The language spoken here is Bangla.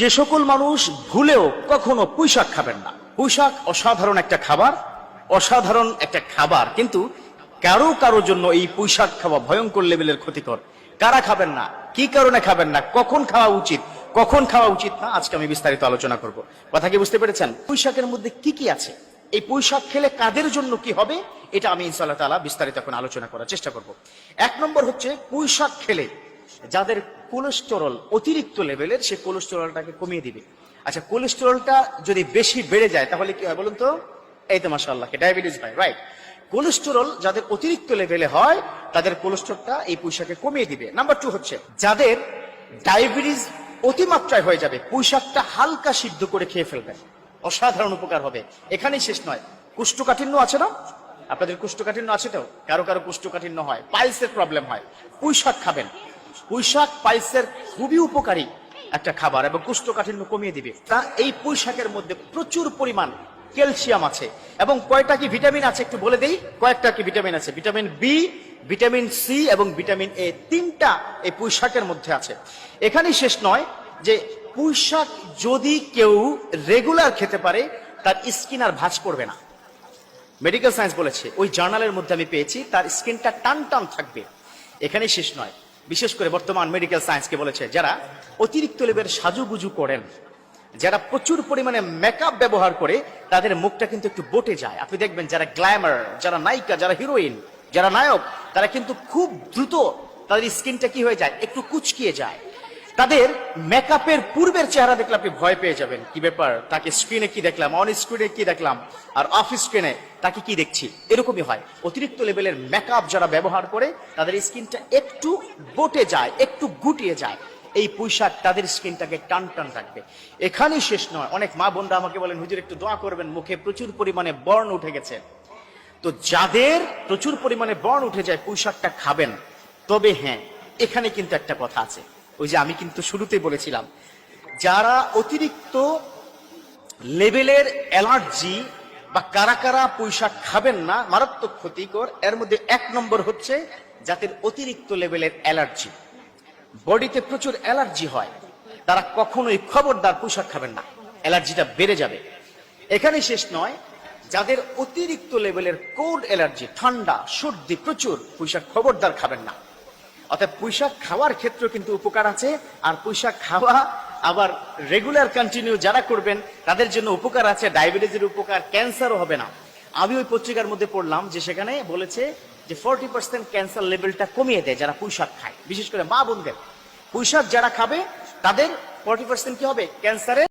যে সকল মানুষ ভুলেও কখনো পুঁইশাক খাবেন না। পুঁইশাক অসাধারণ একটা খাবার, অসাধারণ একটা খাবার, কিন্তু কারো কারো জন্য এই পুঁইশাক খাওয়া ভয়ঙ্কর লেভেলের ক্ষতিকর। কারা খাবেন না, কি কারণে খাবেন না, কখন খাওয়া উচিত, কখন খাওয়া উচিত না, আজকে আমি বিস্তারিত আলোচনা করব। কথা কি বুঝতে পেরেছেন? পুঁইশাকের মধ্যে কি কি আছে, এই পুঁইশাক খেলে কাদের জন্য কি হবে, এটা আমি ইনশাআল্লাহ তাআলা বিস্তারিত এখন আলোচনা করার চেষ্টা করব। এক নম্বর হচ্ছে, পুঁইশাক খেলে যাদের কোলেস্টেরল অতিরিক্ত লেভেলের, সে কোলেস্টেরলটাকে কমিয়ে দিবে। আচ্ছা, কোলেস্টেরলটা যদি বেশি বেড়ে যায় তাহলে কি হয় বলুন তো? এই তো মাশাআল্লাহ, ডায়াবেটিস হয়, রাইট? কোলেস্টেরল যাদের অতিরিক্ত লেভেলে হয় তাদের কোলেস্টেরলটা এই পুঁইশাকে কমিয়ে দিবে। নাম্বার 2 হচ্ছে, যাদের ডায়াবেটিস অতিমাত্রায় হয়ে যাবে, পুঁইশাকটা হালকা সিদ্ধ করে খেয়ে ফেলবেন, অসাধারণ উপকার হবে। এখানেই শেষ নয়, কোষ্ঠকাঠিন্য আছে না? আপনাদের কোষ্ঠকাঠিন্য আছে তো? কারো কারো কোষ্ঠকাঠিন্য হয়, পাইলসের প্রবলেম হয়, পুঁইশাক খাবেন। পুঁইশাক পাইলসের খুবই উপকারী একটা খাবার এবং কোষ্ঠকাঠিন্য কমিয়ে দিবে। তা এই পুঁইশাকের মধ্যে প্রচুর পরিমাণ ক্যালসিয়াম আছে। এবং কয়টা কি ভিটামিন আছে একটু বলে দেই। কয়েকটা কি ভিটামিন আছে? ভিটামিন বি, ভিটামিন সি এবং ভিটামিন এ, তিনটা এই পুঁইশাকের মধ্যে আছে। এখানেই শেষ নয়, যে পুঁইশাক যদি কেউ রেগুলার খেতে পারে তার স্কিন আর ভাঁজ পড়বে না। মেডিকেল সায়েন্স বলেছে, ওই জার্নালের মধ্যে আমি পেয়েছি, তার স্কিনটা টান টান থাকবে। এখানেই শেষ নয়, বিশেষ করে বর্তমান মেডিকেল সায়েন্সকে বলেছে, যারা অতিরিক্ত লেভেলের সাজুগুজু করেন, যারা প্রচুর পরিমাণে মেকআপ ব্যবহার করে, তাদের মুখটা কিন্তু একটু বটে যায়। আপনি দেখবেন যারা গ্ল্যামার, যারা নায়িকা, যারা হিরোইন, যারা নায়ক, তারা কিন্তু খুব দ্রুত তাদের স্কিনটা কি হয়ে যায়, একটু কুচকিয়ে যায়। তাদের মেকআপের পূর্বের চেহারা দেখলে আপনি ভয় পেয়ে যাবেন, কি ব্যাপার, তাকে স্ক্রিনে কি দেখলাম, অন স্ক্রিনে কি দেখলাম, আর অফ স্ক্রিনে তাকে কি দেখছি, এরকমই হয়। অতিরিক্ত লেভেলের মেকআপ যারা ব্যবহার করে, তাদের স্কিনটা একটু বটে যায়, একটু গুটিয়ে যায়। এই পুঁইশাক তাদের স্কিনটাকে টান টান রাখবে। এখানেই শেষ নয়, অনেক মা বোনরা আমাকে বলেন, হুজুর একটু দোয়া করবেন, মুখে প্রচুর পরিমাণে বর্ণ উঠে গেছে। তো যাদের প্রচুর পরিমাণে বর্ণ উঠে যায়, পুঁইশাকটা খাবেন। তবে হ্যাঁ, এখানে কিন্তু একটা কথা আছে, ওই যে আমি কিন্তু শুরুতেই বলেছিলাম, যারা অতিরিক্ত লেভেলের অ্যালার্জি বা কারা কারা পুঁইশাক খাবেন না, মারাত্মক ক্ষতিকর। এর মধ্যে 1 নম্বর হচ্ছে, যাদের অতিরিক্ত লেভেলের অ্যালার্জি, বডিতে প্রচুর অ্যালার্জি হয়, তারা কখনোই খবরদার পুঁইশাক খাবেন না, অ্যালার্জিটা বেড়ে যাবে। এখানে শেষ নয়, যাদের অতিরিক্ত লেভেলের কোল্ড অ্যালার্জি, ঠান্ডা সর্দি প্রচুর, পুঁইশাক খবরদার খাবেন না। অর্থাৎ পুঁইশাক খাওয়ার ক্ষেত্রে কিন্তু উপকার আছে, আর পুঁইশাক খাওয়া আবার রেগুলার কন্টিনিউ যারা করবেন তাদের জন্য উপকার আছে, ডায়াবেটিসের উপকার, ক্যান্সারও হবে না। আমি ওই পত্রিকার মধ্যে পড়লাম যে সেখানে বলেছে যে 40% ক্যান্সার লেভেলটা কমিয়ে দেয় যারা পুঁইশাক খায়। বিশেষ করে মা বোনদের, পুঁইশাক যারা খাবে তাদের 40% কি হবে, ক্যান্সারের